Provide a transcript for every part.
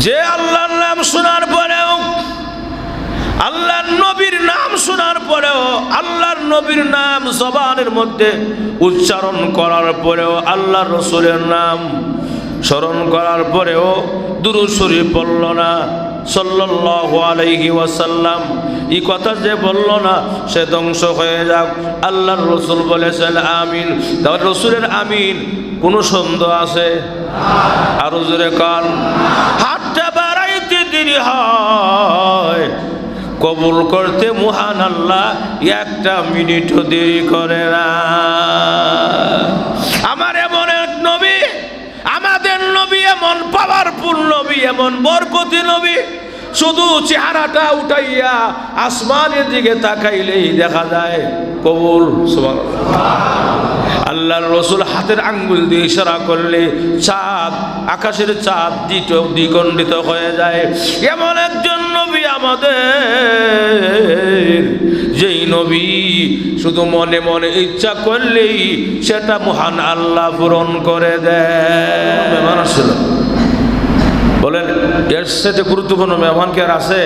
যে আল্লাহর নাম শোনার পরেও, আল্লাহর নবীর নাম শোনার পরেও, আল্লাহর নবীর নাম জবানের মধ্যে উচ্চারণ করার পরেও, আল্লাহর রাসূলের নাম স্মরণ করার পরেও দুরূদ শরীফ পড়ল না সাল্লাল্লাহু আলাইহি ওয়াসাল্লাম, এই কথা যে বলল না সে ধ্বংস হয়ে যাক। আল্লাহর রাসূল বলেছেন আমিন। তাহলে রাসূলের আমিন কোনো সন্দেহ আছে? আরো জোরে কান। হাতটা বাড়াইতে দেরি হয়, কবুল করতে মহান আল্লাহ একটা মিনিটও দেরি করে না। আমার এমন এক নবী, আমাদের নবী এমন পাওয়ারফুল নবী, এমন বরকতি নবী, শুধু চেহারাটা উঠাইয়া আসমানের দিকে তাকাইলেই দেখা যায় কবুল। সুবহানাল্লাহ। আল্লাহর রাসূল হাতের আঙ্গুল দিয়ে ইশারা করলে চাঁদ, আকাশের চাঁদ দ্বিখণ্ডিত হয়ে যায়। এমন একজন নবী আমাদের, যেই নবী শুধু মনে মনে ইচ্ছা করলেই সেটা মহান আল্লাহ পূরণ করে দেয়। মেহমান আসছিল, বলেন এর সাথে গুরুত্বপূর্ণ মেহমান কি আর আছে?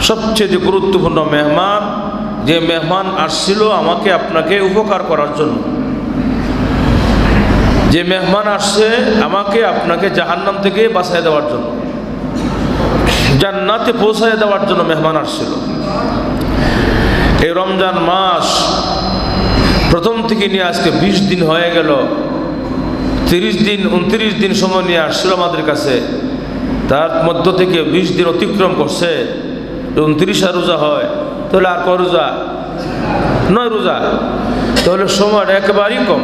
সবচেয়ে গুরুত্বপূর্ণ মেহমান, যে মেহমান আসছিল আমাকে আপনাকে উপকার করার জন্য, যে মেহমান আসছে আমাকে আপনাকে জাহান্নাম থেকে বাঁচায় দেওয়ার জন্য, জান্নাতে পৌঁছায় দেওয়ার জন্য মেহমান আসছিল। এই রমজান মাস প্রথম থেকে নিয়ে আজকে 20 দিন হয়ে গেল, 30 দিন 29 দিন সময় নিয়ে আসছিল আমাদের কাছে। তার মধ্য থেকে 20 দিন অতিক্রম করছে, 29 রোজা হয়, তাহলে আর কয় রোজা? 9 রোজা। তাহলে সময়টা একেবারেই কম,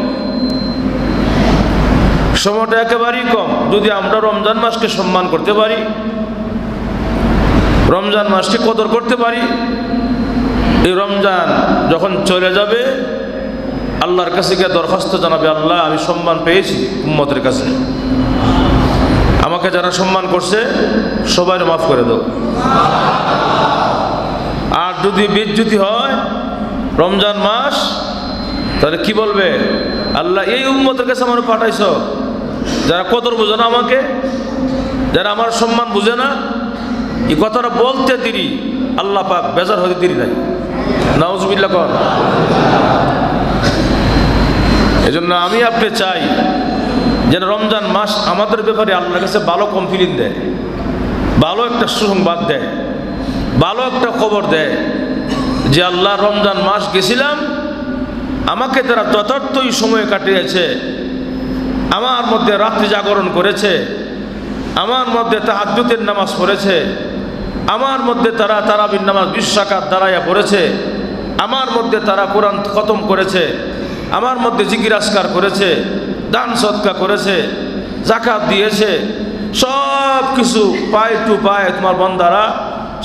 সময়টা একেবারেই কম। যদি আমরা রমজান মাসকে সম্মান করতে পারি, রমজান মাসকে কদর করতে পারি, এই রমজান যখন চলে যাবে আল্লাহর কাছে গিয়ে দরখাস্ত জানাবে, আল্লাহ আমি সম্মান পেয়েছি উম্মতের কাছে, আমাকে যারা সম্মান করছে সবাই মাফ করে দাও। আর যদি বেজ্জতি হয় রমজান মাস, তাহলে কি বলবে? আল্লাহ এই উম্মতের কাছে আমার পাঠাইছ, যারা কদর বুঝে না আমাকে, যারা আমার সম্মান বুঝে না, এই কথাটা বলতে দেরি আল্লাহ পাক বেজার হতে দেরি নাই। নাউজুবিল্লাহ কর। এজন্য আমি আপনি চাই যেন রমজান মাস আমাদের ব্যাপারে আল্লাহর কাছে ভালো কমফিডেন্স দেয়, ভালো একটা সুসংবাদ দেয়, ভালো একটা খবর দেয় যে আল্লাহ রমজান মাস গেছিলাম, আমাকে তারা যথার্থই সময় কাটিয়েছে, আমার মধ্যে রাত্রি জাগরণ করেছে, আমার মধ্যে তাহাজ্জুদের নামাজ পড়েছে, আমার মধ্যে তারা তারাবির নামাজ 20 রাকাত দাঁড়াইয়া পড়েছে, আমার মধ্যে তারা কোরআন খতম করেছে, আমার মধ্যে জিকির আজকার করেছে, দান সদকা করেছে, যাকাত দিয়েছে, সব কিছু পায়ে টু পায়ে তোমার বান্দারা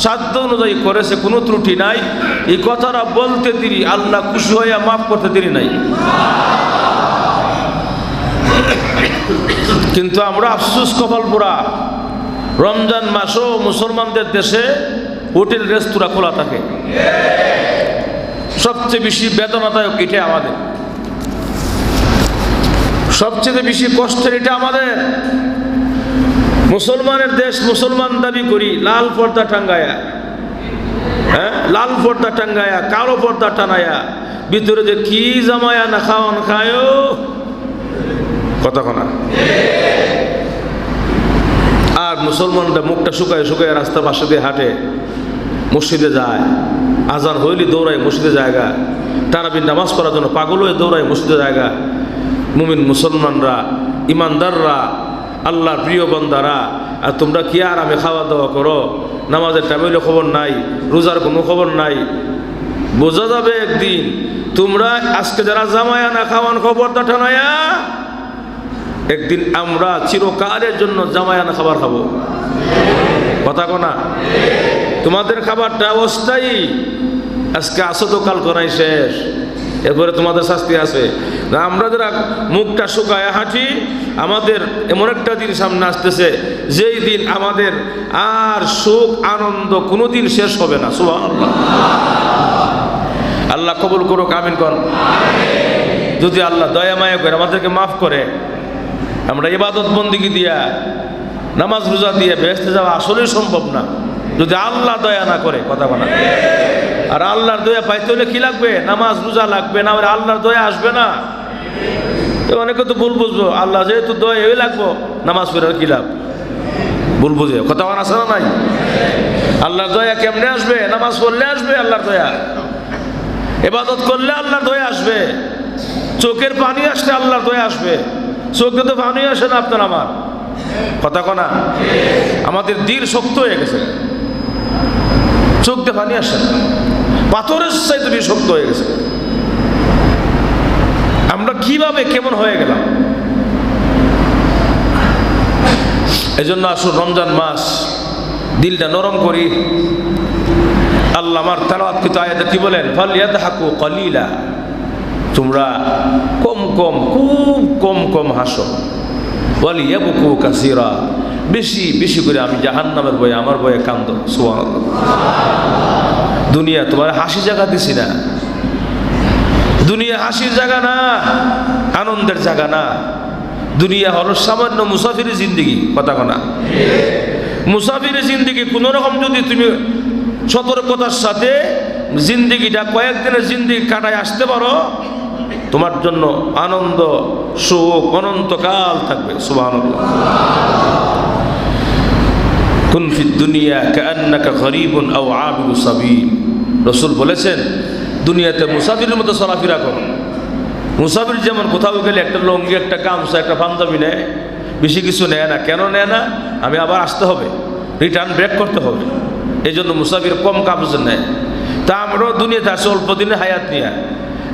সাধ্য অনুযায়ী করেছে, কোনো ত্রুটি নাই। এই কথাটা বলতে দেরি, আল্লাহ খুশি হইয়া মাফ করতে দেরি নাই। কিন্তু আমরা আফসোস কপাল পোড়া, রমজান মাসও মুসলমানদের দেশে হোটেল রেস্তোরাঁ খোলা থাকে। সবচেয়ে বেশি বেদনাদায়ক এটা আমাদের, সবচেয়ে বেশি কষ্টের এটা আমাদের। মুসলমানের দেশ, মুসলমান দাবি করি, লাল পর্দা টাঙ্গায়া, হ্যাঁ লাল পর্দা টাঙ্গায়া, কালো পর্দা টানায়া, ভিতরে যে কি জামায়া না খাওয়ান খায় কথা কোনা। আর মুসলমানরা মুখটা শুকায় শুকায় রাস্তার পাশে দিয়ে হাঁটে, মসজিদে যায়, আজান হইলে দৌড়ায় মসজিদে জায়গা, তারাবির নামাজ পড়ার জন্য পাগল হয়ে দৌড়ায় মসজিদে জায়গা। মুমিন মুসলমানরা, ইমানদাররা, আল্লাহর প্রিয় বান্দারা, আর তোমরা কি আরামে খাওয়া দাওয়া করো, নামাজের টাইমের খবর নাই, রোজার কোনো খবর নাই। বোঝা যাবে একদিন তোমরা আজকে যারা জামায়া না খাওয়ান খবরটা টানায়া, একদিন আমরা চিরকালের জন্য জামায়ানা খাবার খাবো। কথা কোনা, তোমাদের খাবারটা অস্থায়ী, আজকে আসো তো কাল করাই শেষ, এরপরে তোমাদের শাস্তি আছে। আমরা যারা মুখটা শুকায় হাঁটি, আমাদের এমন একটা দিন সামনে আসতেছে যেই দিন আমাদের আর সুখ আনন্দ কোনোদিন শেষ হবে না। সুবহানাল্লাহ। আল্লাহ কবুল করুক, আমিন কর। যদি আল্লাহ দয়া মায়া করে আমাদেরকে মাফ করে, আমরা ইবাদত বন্দিগি দিয়া নামাজ রোজা দিয়ে বেহেশতে যাওয়া আসলেই সম্ভব না যদি আল্লাহ দয়া না করে, কথা বলা। আর আল্লাহর দয়া পাইতে হলে কি লাগবে? নামাজ রোজা লাগবে, না হলে আল্লাহর দয়া আসবে না। তো অনেকে তো ভুল বুঝবো, আল্লাহ যেহেতু দয়া এই লাগবো, নামাজ পড়ে কি লাভ? ভুল বুঝে কথা বলা আছে না নাই? আল্লাহর দয়া কেমনে আসবে? নামাজ পড়লে আসবে আল্লাহর দয়া, ইবাদত করলে আল্লাহর দয়া আসবে, চোখের পানি আসলে আল্লাহর দয়া আসবে। চোখে তো পানি আসে না আপনার আমার, কথা কনা। আমাদের দিল শক্ত হয়ে গেছে, চোখ দিয়ে পানি আসে না, পাথরের চাইতে বেশি শক্ত হয়ে গেছে। আমরা কিভাবে কেমন হয়ে গেলাম? এই জন্য আসুন রমজান মাস দিলটা নরম করি। আল্লাহ আমার তেলাওয়াতকৃত আয়াতে কি বলেন? ফালইয়াদহাকু কলিলা, তোমরা কম কম, খুব কম কম হাসো। ওয়ালিয়াবকু কাসীরা, বেশি বেশি করে আমি জাহান্নামের ভয়ে, আমার ভয়ে কান্দো। সুবহানাল্লাহ। দুনিয়া তোমার হাসি জায়গা দিছি না, দুনিয়া হাসির জায়গা না, আনন্দের জায়গা না। দুনিয়া হলো সামান্য মুসাফিরের জিন্দিগি, কথা কনা। মুসাফিরের জিন্দিগি কোন রকম যদি তুমি সতর্কতার সাথে জিন্দিগিটা কয়েকদিনের জিন্দিগি কাটায় আসতে পারো, তোমার জন্য আনন্দ সুখ অনন্তকাল থাকবে। সুবহানাল্লাহ। কুন ফিদ দুনিয়া কাআন্নাকা গরীবুন আও আবিরু সাবিল, রাসূল বলেছেন দুনিয়াতে মুসাফিরের মতো চলাফেরা করো। মুসাফির যেমন কোথাও গেলে একটা লঙ্গি, একটা গামছা, একটা পাঞ্জাবি নেয়, বেশি কিছু নেয় না। কেন নেয় না? আমি আবার আসতে হবে, রিটার্ন ব্রেক করতে হবে, এই জন্য মুসাফির কম কাপড় নেয়। তা আমরাও দুনিয়াতে আসি অল্প দিনে হায়াত নিয়ে,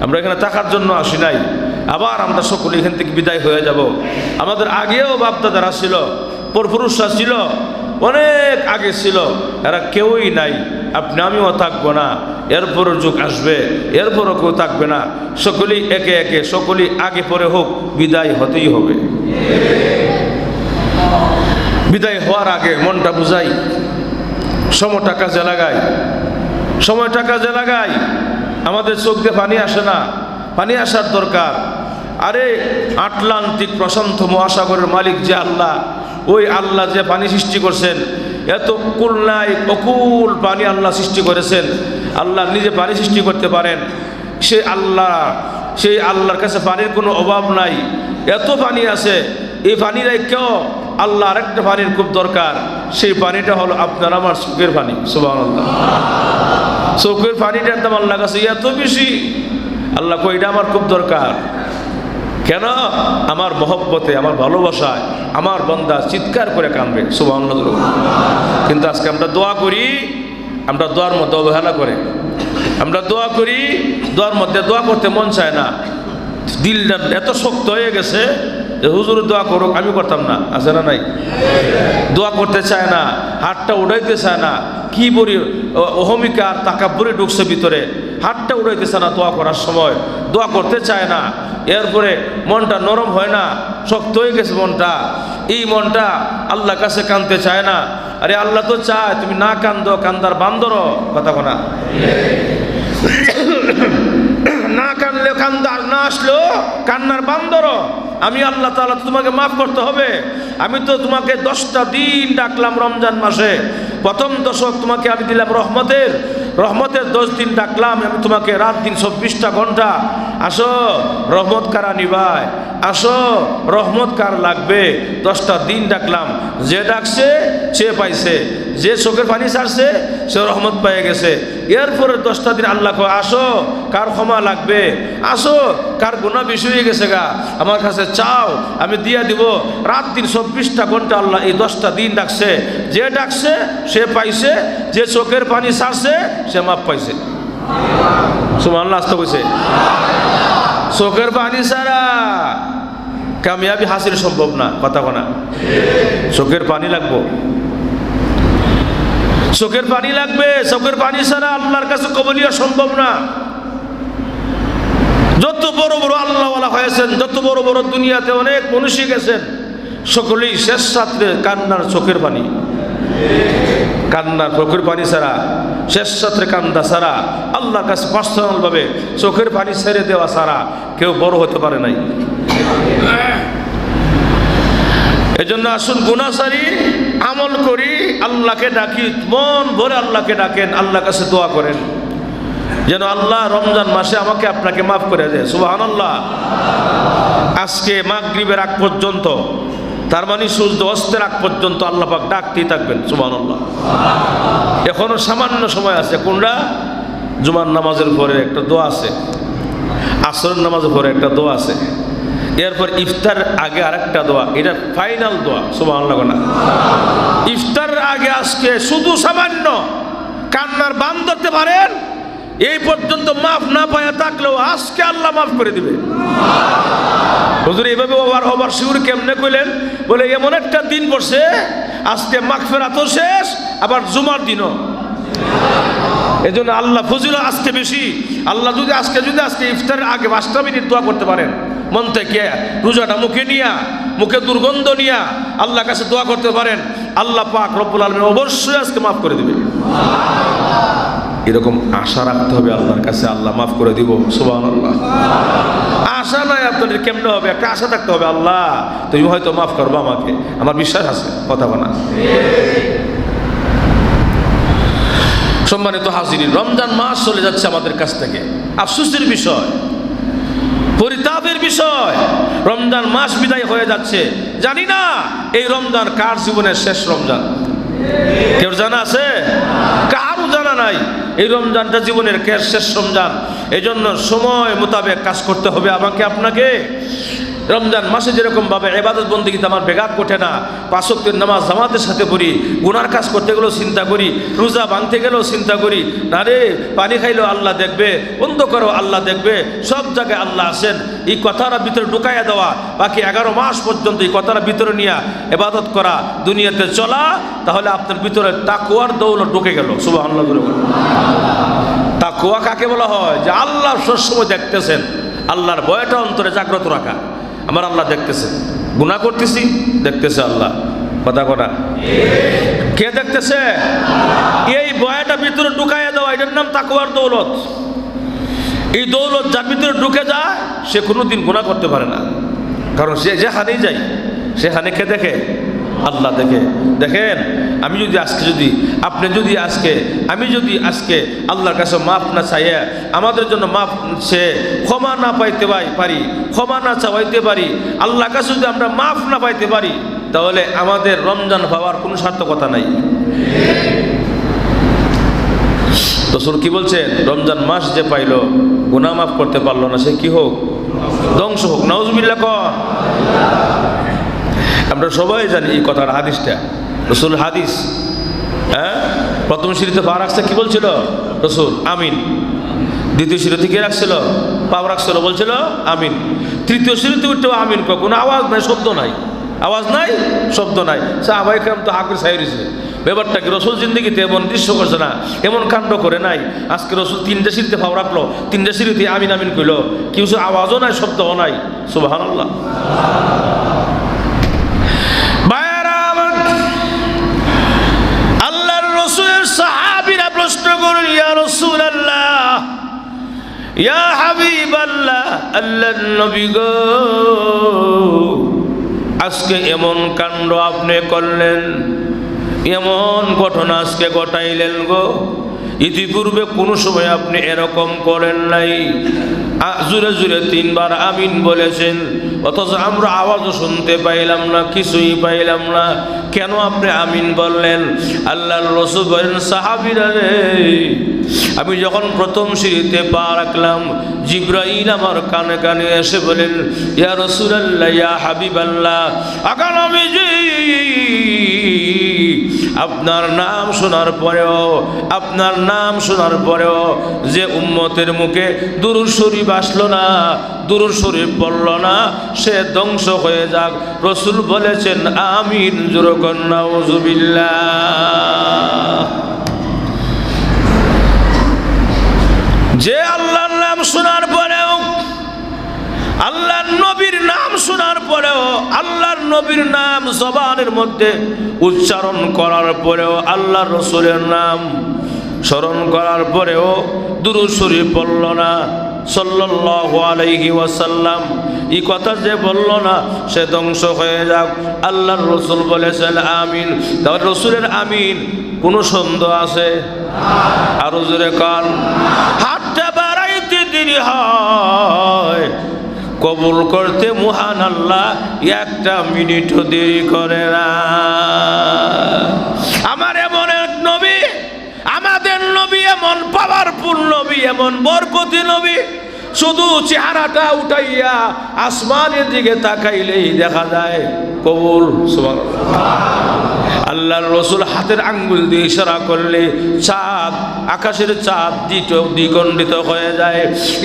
আমরা এখানে থাকার জন্য আসি নাই। আবার আমরা সকলে এখান থেকে বিদায় হয়ে যাব। আমাদের আগেও বাপদাদারা ছিল, পরপুরুষরা ছিল, অনেক আগে ছিল, এরা কেউই নাই। আপনি আমিও থাকবো না, এরপরও যুগ আসবে, এরপরও কেউ থাকবে না। সকলেই একে একে, সকলেই আগে পরে হোক, বিদায় হতেই হবে। বিদায় হওয়ার আগে মনটা বুঝাই, সময়টা কাজে লাগাই, সময়টা কাজে লাগাই। আমাদের চোখ দিয়ে পানি আসে না, পানি আসার দরকার। আরে আটলান্টিক প্রশান্ত মহাসাগরের মালিক যে আল্লাহ, ওই আল্লাহ যে পানি সৃষ্টি করছেন, এত কুল নাই, অকুল পানি আল্লাহ সৃষ্টি করেছেন। আল্লাহ নিজে পানি সৃষ্টি করতে পারেন, সেই আল্লাহর কাছে পানির কোনো অভাব নাই। এত পানি আছে, এই পানিরাই কেউ আল্লাহ আরেকটা পানির খুব দরকার, সেই পানিটা হলো আপনার আমার চোখের পানি। সুবহানাল্লাহ। চোখের পানিটার দাম আল্লাহর কাছে এত বেশি। আল্লাহ কই এটা আমার খুব দরকার। কেন? আমার মহব্বতে, আমার ভালোবাসায় আমার বান্দা চিৎকার করে কাঁদবে। সুবহানাল্লাহ। কিন্তু আজকে আমরা দোয়া করি, আমরা দোয়ার মধ্যে অবহেলা করে, আমরা দোয়া করি, দোয়ার মধ্যে দোয়া করতে মন চায় না। দিলটা এত শক্ত হয়ে গেছে যে হুজুর দোয়া করুক, আমি করতাম না, আছে না নাই? দোয়া করতে চায় না, হাতটা উঠাইতে চায় না। কি বলি অহমিকা আর তাকাব্বুরি ঢুকছে ভিতরে, হাতটা উঠাইতে চায় না দোয়া করার সময়, দোয়া করতে চায় না। এরপরে মনটা নরম হয় না, শক্ত হয়ে গেছে মনটা। এই মনটা আল্লাহর কাছে কাঁদতে চায় না। আরে আল্লাহ তো চায় তুমি না কান্দো, কান্দার বান্দর, কথা কোনা। না কানলে কান্দার, না আসলো কান্নার বান্দর। আমি আল্লাহ তাআলা তোমাকে মাফ করতে হবে। আমি তো তোমাকে 10টা দিন ডাকলাম রমজান মাসে, প্রথম দশক তোমাকে আমি দিলাম রহমতের 10 দিন ডাকলাম আমি তোমাকে, রাত দিন 24টা ঘন্টা। আসো রহমত কারা নিবায়, আসো রহমত কার লাগবে। 10টা দিন ডাকলাম, যে ডাকছে সে পাইছে, যে চোখের পানি ছাড়ছে সে রহমত পেয়ে গেছে। এরপরে 10টা দিন আল্লাহ কয় আসো কার ক্ষমা লাগবে, আসো কার গুনাহ বেশি হয়ে গেছে গা, আমার কাছে চাও আমি দিয়া দিব। রাত দিন 24টা ঘন্টা আল্লাহ এই 10টা দিন ডাকছে, যে ডাকছে সে পাইছে, যে চোখের পানি ছাড়ছে সে মাপ পাইছে। সুবহানাল্লাহ। আস্তে কইছে চোখের পানি ছাড়া কামিয়াবি হাসিল সম্ভব না, কথা কোনা। চোখের পানি লাগবো, চোখের পানি লাগবে। চোখের পানি ছাড়া আল্লাহর কাছে কবুলিয়ত সম্ভব না। যত বড় বড় আল্লাহওয়ালা হয়েছেন, যত বড় বড় দুনিয়াতে অনেক মনীষী গেছেন, সকলেই শেষ ছাত্রে কান্নার চোখের পানি, কান্নার চোখের পানি ছাড়া, শেষ ছাত্রে কান্দা ছাড়া, আল্লাহর কাছে পার্সোনাল ভাবে চোখের পানি ছেড়ে দেওয়া ছাড়া কেউ বড় হতে পারে নাই। এজন্য আসুন গুনাহ সারি, আমল করি, আল্লাহকে ডাকি, মন ভরে আল্লাহকে ডাকেন, আল্লাহর কাছে দোয়া করেন যেন আল্লাহ রমজান মাসে আমাকে আপনাকে মাফ করে দেয়। সুবহানাল্লাহ। আজকে মাগরিবের আগ পর্যন্ত, তার মানে সূর্য অস্তের আগ পর্যন্ত আল্লাহ পাক ডাকতেই থাকবেন। সুবহানাল্লাহ। এখনো সামান্য সময় আছে। কোনটা? জুমার নামাজের পরে একটা দোয়া আছে, আসরের নামাজের পরে একটা দোয়া আছে, এরপর ইফতার আগে আরেকটা দোয়া, এটা ফাইনাল দোয়া। সুবহানাল্লাহ। ইফতার আগে আজকে শুধু সামান্য কান্নার বান ধরতে পারেন, এই পর্যন্ত মাফ না পাওয়া থাকলেও আজকে আল্লাহ মাফ করে দিবে। হুজুর এইভাবে ওভার শিউর কেমনে কইলেন? বলে এমন একটা দিন পড়ছে আজকে মাগফিরাতও শেষ, আবার জুমার দিনও। এই জন্য আল্লাহ ফজিল আজকে বেশি। আল্লাহ যদি আজকে ইফতারের আগে 5টা মিনিট দোয়া করতে পারেন, মন থেকে রোজাটা মুখে নিয়া, মুখে দুর্গন্ধ নিয়া আল্লাহর কাছে দোয়া করতে পারেন, আল্লাহ পাক রব্বুল আলামিন অবশ্যই আজকে মাফ করে দিবে। এরকম আশা রাখতে হবে আল্লাহর কাছে, আল্লাহ মাফ করে দিব। সুবহানাল্লাহ। আশা নাই আপনাদের, কেমনে হবে? একটা আশা থাকতে হবে, আল্লাহ তুমি হয়তো মাফ করবো আমাকে, আমার বিশ্বাস আছে। কথা বলা। সম্মানিত হাজিরিন, রমজান মাস চলে যাচ্ছে আমাদের কাছ থেকে। আফসোসের বিষয়, পরিতাপের বিষয়, রমজান মাস বিদায় হয়ে যাচ্ছে। জানি না এই রমজান কার জীবনের শেষ রমজান। কেউ জানা আছে? কারও জানা নাই এই রমজানটা জীবনের শেষ রমজান। এই জন্য সময় মোতাবেক কাজ করতে হবে আমাকে আপনাকে। রমজান মাসে যেরকম ভাবে ইবাদত বন্দেগীতে আমার বেঘাত ঘটে না, 5 ওয়াক্তের নামাজ জামাতের সাথে পড়ি, গুনার কাজ করতে গেলেও চিন্তা করি, রোজা ভাঙতে গেলেও চিন্তা করি, না রে পানি খাইলেও আল্লাহ দেখবে, বন্ধ করো আল্লাহ দেখবে, সব জায়গায় আল্লাহ আছেন। এই কথাটা ভিতরে ঢুকাইয়া দেওয়া, বাকি 11 মাস পর্যন্ত এই কথাটা ভিতরে নিয়ে ইবাদত করা, দুনিয়াতে চলা, তাহলে আপনার ভিতরে তাকওয়ার দৌলত ঢুকে গেল। সুবহানাল্লাহ। তাকওয়া কাকে বলা হয়? যে আল্লাহ সবসময় দেখতেছেন, আল্লাহর ভয়টা অন্তরে জাগ্রত রাখা। আমার আল্লাহ দেখতেছে, গুনাহ করতেছি, দেখতেছে আল্লাহ। কথা কথা কে দেখতেছে? এই ভয়টা ভিতরে ঢুকাইয়া দেওয়া, এটার নাম তাকওয়ার দৌলত। এই দৌলত যার ভিতরে ঢুকে যায় সে কোনোদিন গুনাহ করতে পারে না, কারণ সে যেখানেই যায় সেখানে কে দেখে? আল্লাহ দেখে। দেখেন, আমি যদি আজকে আল্লাহর কাছে মাফ না চাইয়া, আমাদের জন্য মাফ সে ক্ষমা না পাইতে পারি, ক্ষমা না চাইতে পারি, আল্লাহর কাছে যদি আমরা মাফ না পাইতে পারি, তাহলে আমাদের রমজান পাওয়ার কোনো সার্থকতা নাই। রাসূল কি বলছেন? রমজান মাস যে পাইল, গুনাহ মাফ করতে পারলো না, সে কি হোক? ধ্বংস হোক। নাউজুবিল্লাহ। আমরা সবাই জানি এই কথার হাদিসটা, রাসূল হাদিস। প্রথম সিঁড়িতে পা রাখছে, কি বলছিল রাসূল? আমিন। দ্বিতীয় সিঁড়িতে কে রাখছিল? পা রাখছিল, বলছিল আমিন। তৃতীয় সিঁড়িতে উঠতেও আমিন, কোনো আওয়াজ নাই, শব্দ নাই, আওয়াজ নাই, শব্দ নাই। সাহাবায়ে কেরাম তো হাঁকড়ে ছাই রয়েছে। ব্যাপারটা কি? রাসূল জিন্দেগিতে এমন দৃশ্য করছে না, এমন কাণ্ড করে নাই। আজকে রাসূল 3টে সিঁড়িতে পা রাখলো, 3টে সিঁড়িতে আমিন আমিন কইল, কিছু আওয়াজও নাই, শব্দও নাই। সুবহানাল্লাহ। সাহাবীরা প্রশ্ন করল, ইয়া রাসূলুল্লাহ, ইয়া হাবিবাল্লাহ, আল্লাহর নবী গো, আজকে এমন কাণ্ড আপনি করলেন, এমন ঘটনা আজকে ঘটাইলেন গো, ইতিপূর্বে কোনো সময় আপনি এরকম করেন নাই। জুড়ে জুড়ে 3 বার আমিন বলেছেন, অথচ আমরা আওয়াজও শুনতে পাইলাম না, কিছুই পাইলাম না, কেন আপনি আমিন বললেন? আল্লাহর রাসূল বলেন, সাহাবীরা রে, আমি যখন প্রথম সিঁড়িতে পা রাখলাম, জিবরাইল আমার কানে কানে এসে বলেন, ইয়া রাসূলুল্লাহ, ইয়া হাবিবাল্লাহ, আকা নবীজি, আপনার নাম শোনার পরেও যে উম্মতের মুখে দুরূদ শরীফ আসলো না, দুরূদ শরীফ পড়ল না, সে ধ্বংস হয়ে যাক। রাসূল বলেছেন আমিন। জোরে কর নাউযুবিল্লাহ। যে আল্লাহর নাম শোনার পরেও, আল্লাহর নবীর নাম শোনার পরেও, আল্লাহর নবীর নাম জবানের মধ্যে উচ্চারণ করার পরেও, আল্লাহর রাসূলের নাম স্মরণ করার পরেও দুরূদ শরীফ পড়ল না, সাল্লাল্লাহু আলাইহি ওয়াসাল্লাম এই কথা যে বলল না সে ধ্বংস হয়ে যাক। আল্লাহর রাসূল বলেছেন আমিন। তাহলে রাসূলের আমিন কোনো সন্দেহ আছে? আরো জোরে কান। হাতটা বাড়াইতে দেরি হয়, কবুল করতে মহান আল্লাহ একটা মিনিটও দেরি করে না। আমার এমন এক নবী, আমাদের নবী এমন পাওয়ারফুল নবী, এমন বরকতি নবী, শুধু চেহারাটা উঠাইয়া আসমানের দিকে তাকাইলেই দেখা যায় কবুল। সুবহানাল্লাহ। আল্লাহর রাসূল হাতের আঙ্গুল দিয়ে ইশারা করলে চাঁদ, আকাশের চাঁদ দ্বিখণ্ডিত হয়ে যায়।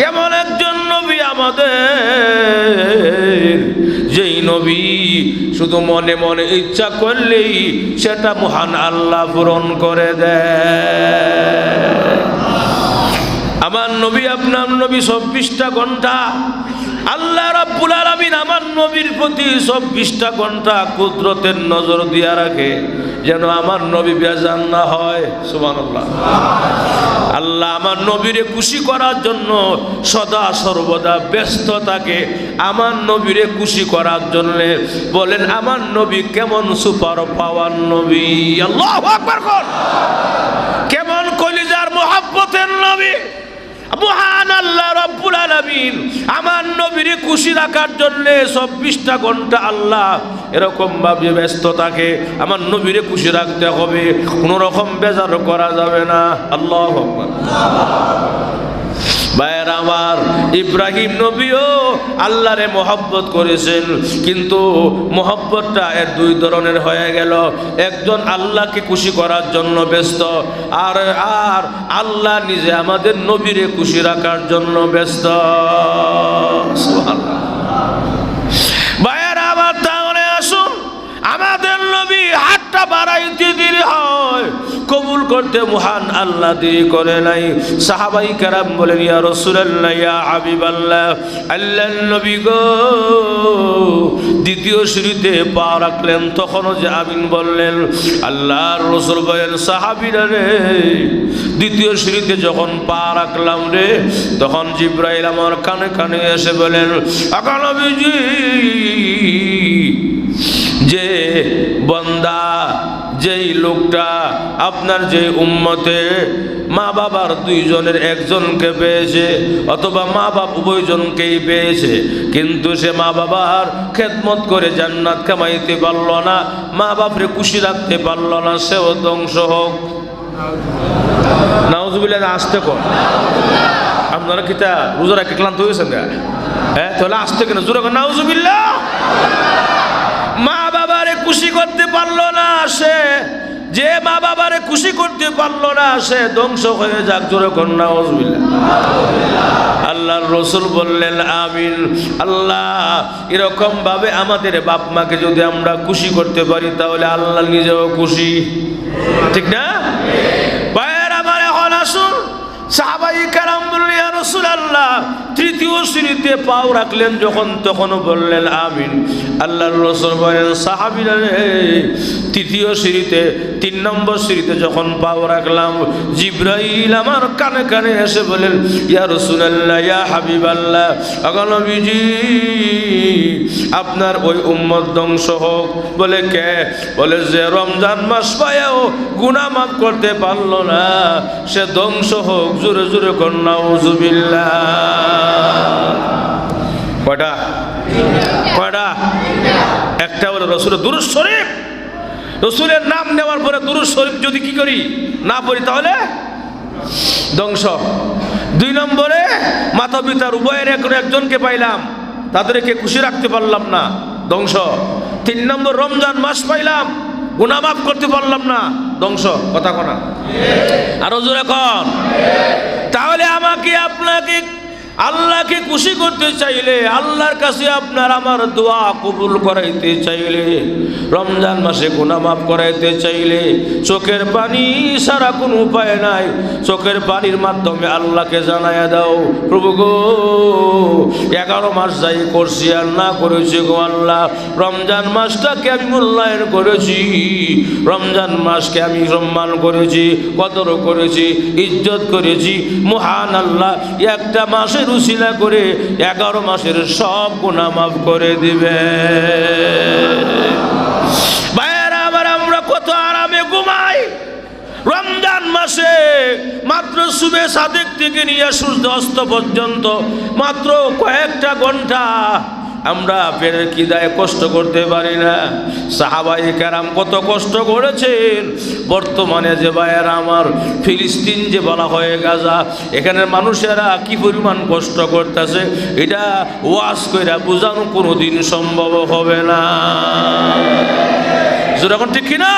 এমন একজন নবী আমাদের, যেই নবী শুধু মনে মনে ইচ্ছা করলেই সেটা মহান আল্লাহ পূরণ করে দেয়। আমার নবী, আপনার নবী 24টা ঘন্টা আল্লাহ রাব্বুল আলামিন আমার নবীর প্রতি 24টা ঘন্টা কুদরতের নজর দিয়া রাখে, যেন আমার নবী বেজান না হয়। সুবহানাল্লাহ। আল্লাহ আমার নবীরে খুশি করার জন্য সদা সর্বদা ব্যস্ত থাকে। আমার নবীরে খুশি করার জন্য বলেন আমার নবী কেমন সুপার পাওয়ার নবী। আল্লাহু আকবার। কেমন কলিজার মহব্বতের নবী। মহান আল্লাহ রাব্বুল আলামিন আমার নবীরে খুশি রাখার জন্য 24টা ঘন্টা আল্লাহ এরকম ভাবে ব্যস্ত থাকে। আমার নবীরে খুশি রাখতে হবে, কোনো রকম বেজার করা যাবে না। আল্লাহু আকবার। ভাইয়ের আমার, ইব্রাহিম নবীও আল্লাহরে মহব্বত করেছেন, কিন্তু মহব্বতটা এর দুই ধরনের হয়ে গেল। একজন আল্লাহকে খুশি করার জন্য ব্যস্ত, আর আল্লাহ নিজে আমাদের নবীরে খুশি রাখার জন্য ব্যস্ত। ভাইয়ের আমার, তাহলে আসুন আমাদের নবী হাতটা বাড়াইতে দেরি হয়, কবুল করতে মহান আল্লাহ দেরি করে নাই। সাহাবাই কেরাম বলেন ইয়া রাসূলুল্লাহ, ইয়া হাবিবাল্লাহ, আল্লাহর নবী গো দ্বিতীয় সিঁড়িতে পা রাখলেন, তখনও যে আমিন বললেন। আল্লাহর রাসূল বলেন সাহাবীরা রে, দ্বিতীয় সিঁড়িতে যখন পা রাখলাম রে, তখন জিবরাইল আমার কানে কানে এসে বলেন আকা নবীজি, যে বান্দা, যেই লোকটা আপনার যে উম্মতে মা বাবার দুইজনের একজনকে পেয়েছে, অথবা মা বাপ উভয়জনকেই পেয়েছে, কিন্তু সে মা বাবার খেদমত করে জান্নাত কামাইতে পারল না, মা বাপরে খুশি রাখতে পারল না, সেও ধ্বংস হোক। নাউজুবিল্লাহ। আসতে কর। আপনারা কিতা রোজা রাখতে ক্লান্ত হয়েছেন? হ্যাঁ, তাহলে আসতে কেন জোরে কর নাউজুবিল্লাহ। মা বাবারে খুশি করতে পারলো না সে, যে মা বাবারে খুশি করতে পারলো না সে ধ্বংস হয়ে যাক। জোরে কর নাউজুবিল্লাহ। আল্লাহর রাসূল বললেন আমিন। আল্লাহ এরকম ভাবে আমাদের বাপ মাকে যদি আমরা খুশি করতে পারি তাহলে আল্লাহ নিজেও খুশি, ঠিক না? ভাইয়ের আমার, এখন আসুন সাহাবাই কেরাম বললেন ইয়া রাসূলুল্লাহ, তৃতীয় সিঁড়িতে পাও রাখলেন যখন, তখনও বললেন আমিন। আল্লাহর রাসূল বলেন সাহাবীরা রে, তৃতীয় সিঁড়িতে 3 নম্বর সিঁড়িতে যখন পাও রাখলাম, জিবরাইল আমার কানে কানে এসে বলেন ইয়া রাসূলুল্লাহ, ইয়া হাবিবাল্লাহ, আগে নবীজি আপনার ওই উম্মত ধ্বংস হোক। বলে কে? বলে যে রমজান মাস পায়ও গুনাহ মাফ করতে পারলো না, সে ধ্বংস হোক। জোরে জোরে কর নাউজুবিল্লাহ। কয়টা? কয়টা? একটা হলো রাসূলের দুরূদ শরীফ। রাসূলের নাম নেওয়ার পরে দুরূদ শরীফ যদি কি করি না পড়ি তাহলে ধ্বংস। 2 নম্বরে মাতা পিতার উভয়ের একজনকে পাইলাম, তাদেরকে খুশি রাখতে পারলাম না, ধ্বংস। 3 নম্বর রমজান মাস পাইলাম, গুনাহ মাফ করতে পারলাম না, ধ্বংস। কথা কনা আরো জোরে কন। তাহলে আমাকে আপনাকে আল্লাহকে খুশি করতে চাইলে, আল্লাহর কাছে আপনার আমার দোয়া কবুল করাইতে চাইলে, রমজান মাসে গুনাহ মাফ করাইতে চাইলে চোখের পানি ছাড়া কোনো উপায় নাই। চোখের পানির মাধ্যমে আল্লাহকে জানাইয়া দাও, প্রভু গো 11 মাস যাই করছি আর না করেছি গো আল্লাহ, রমজান মাসটাকে আমি মূল্যায়ন করেছি, রমজান মাসকে আমি সম্মান করেছি, কদর করেছি, ইজ্জত করেছি। মহান আল্লাহ একটা মাসে মাসের উসিলা করে 11 মাসের সব গুনাহ মাফ করে দিবে। ভাইয়েরা আবার আমরা কত আরামে ঘুমাই রমজান মাসে, মাত্র সুবে সাদেক থেকে নিয়ে সূর্য অস্ত পর্যন্ত মাত্র কয়েকটা ঘন্টা আমরা পেটের খিদায় কষ্ট করতে পারি না। সাহাবায়ে কেরাম কত কষ্ট করেছেন। বর্তমানে যে ভাইয়েরা আমার ফিলিস্তিন যে বলা হয় গাজা, এখানের মানুষেরা কি পরিমাণ কষ্ট করতেছে, এটা ওয়াজ কইরা বোঝানো কোনোদিন সম্ভব হবে না। যখন ঠিক কিনা?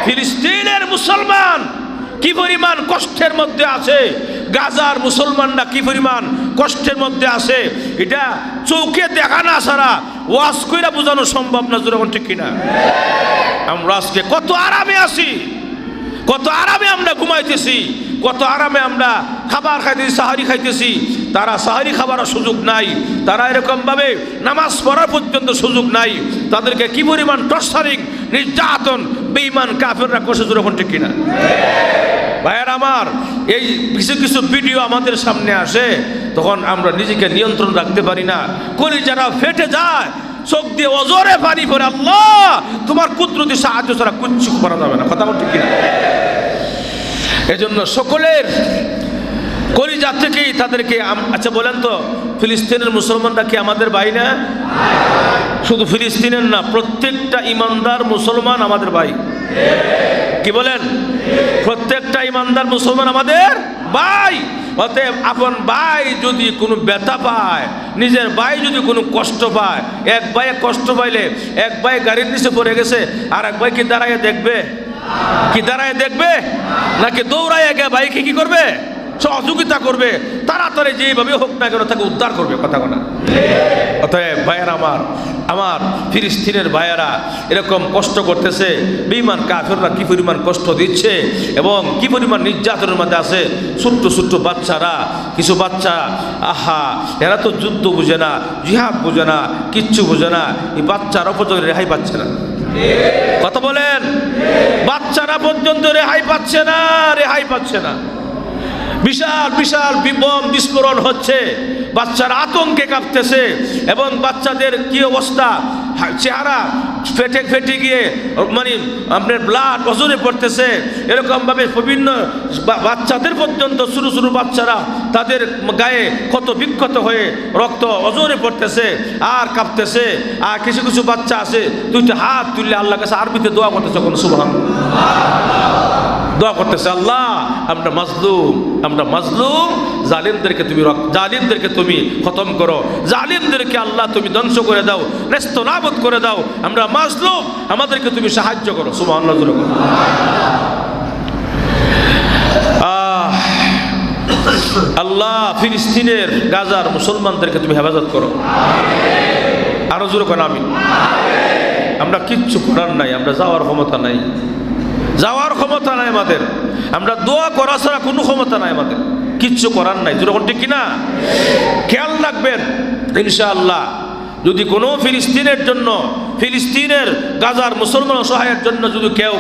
ফিলিস্তিনের মুসলমান কি পরিমাণ কষ্টের মধ্যে আছে, গাজার মুসলমানরা কি পরিমাণ কষ্টের মধ্যে আছে, এটা চোখে দেখা না ছাড়া ওয়াজ কইরা বোঝানো সম্ভব না। যখন ঠিক কিনা? আমরা আজকে কত আরামে আছি, কত আরামে আমরা ঘুমাইতেছি, কত আরামে আমরা খাবার খাইতেছি, সাহারি খাইতেছি। তারা সাহারি খাবারও সুযোগ নাই, তারা এরকমভাবে নামাজ পড়ার পর্যন্ত সুযোগ নাই। তাদেরকে কি পরিমাণ টর্চারিং, নির্যাতন বেঈমান কাফেররা করছে। যখন ঠিক কিনা? ভাইয়ের আমার, এই কিছু কিছু ভিডিও আমাদের সামনে আসে, তখন আমরা নিজেকে নিয়ন্ত্রণ রাখতে পারি না, কলিজাটা ফেটে যায়, চোখ দিয়ে অজরে পানি পড়ে। আল্লাহ তোমার কুদরতি সাহায্য ছাড়া কিচ্ছু করা যাবে না। কথা ঠিক কিনা? এজন্য সকলের কলিজা থেকেই তাদেরকে, আচ্ছা বলেন তো, ফিলিস্তিনের মুসলমানরা কি আমাদের ভাই না? শুধু ফিলিস্তিনের না, প্রত্যেকটা ইমানদার মুসলমান আমাদের ভাই। কি বলেন? প্রত্যেকটা ইমানদার মুসলমান আমাদের ভাই। অতএব আপন ভাই যদি কোনো ব্যথা পায়, নিজের ভাই যদি কোনো কষ্ট পায়, এক ভাই কষ্ট পাইলে, এক ভাই গাড়ির নিচে পড়ে গেছে, আর এক ভাই কি দাঁড়ায় দেখবে? কি দাঁড়ায় দেখবে? নাকি দৌড়ায় গিয়ে ভাইকে কি করবে? সহযোগিতা করবে, তাড়াতাড়ি যেভাবে হোক না কেন তাকে উদ্ধার করবে। কথা বলা। অতএব ভাইয়েরা আমার ফিলিস্তিনের ভাইয়েরা এরকম কষ্ট করতেছে, বেঈমান কাফেররা কি পরিমাণ কষ্ট দিচ্ছে এবং কি পরিমাণ নির্যাতনের মধ্যে আছে। ছোট্ট ছোট্ট বাচ্চারা, কিছু বাচ্চা, আহা, এরা তো যুদ্ধ বুঝে না, জিহাদ বুঝে না, কিচ্ছু বুঝে না। এই বাচ্চারা পর্যন্ত রেহাই পাচ্ছে না। কথা বলেন? বাচ্চারা পর্যন্ত রেহাই পাচ্ছে না, রেহাই পাচ্ছে না। বিশাল বিশাল বোম বিস্ফোরণ হচ্ছে, বাচ্চারা আতঙ্কে কাঁপতেছে এবং বাচ্চাদের কি অবস্থা, চেহারা ফেটে গিয়ে মানে আপনার ব্লাড অজরে পড়তেছে। এরকমভাবে বিভিন্ন বাচ্চাদের পর্যন্ত ছোটো ছোটো বাচ্চারা তাদের গায়ে ক্ষত বিক্ষত হয়ে রক্ত অজরে পড়তেছে আর কাঁপতেছে। আর কিছু কিছু বাচ্চা আছে দুইটা হাত তুললে আল্লাহর কাছে আরবিতে দোয়া করতেছে, কোনো সুবহানাল্লাহ দোয়া করতেছে, আল্লাহ আমরা মাজলুম, জালিমদেরকে তুমি খতম করো, জালিমদেরকে আল্লাহ তুমি ধ্বংস করে দাও, নেস্তনাবুদ করে দাও। আমরা মাজলুম, আমাদেরকে তুমি সাহায্য করো। সুবহানাল্লাহ। আল্লাহ ফিলিস্তিনের গাজার মুসলমানদেরকে তুমি হেফাজত করো। আরো জোরে করো আমিন। আমরা কিচ্ছু করার নাই, আমরা যাওয়ার ক্ষমতা নাই, আমাদের। আমরা দোয়া করা ছাড়া কোনো ক্ষমতা নাই আমাদের, কিচ্ছু করার নাই। যেরকম ঠিক কিনা? খেয়াল রাখবেন, ইনশাআল্লাহ যদি কোনো ফিলিস্তিনের গাজার মুসলমান অসহায়ের জন্য যদি কেউ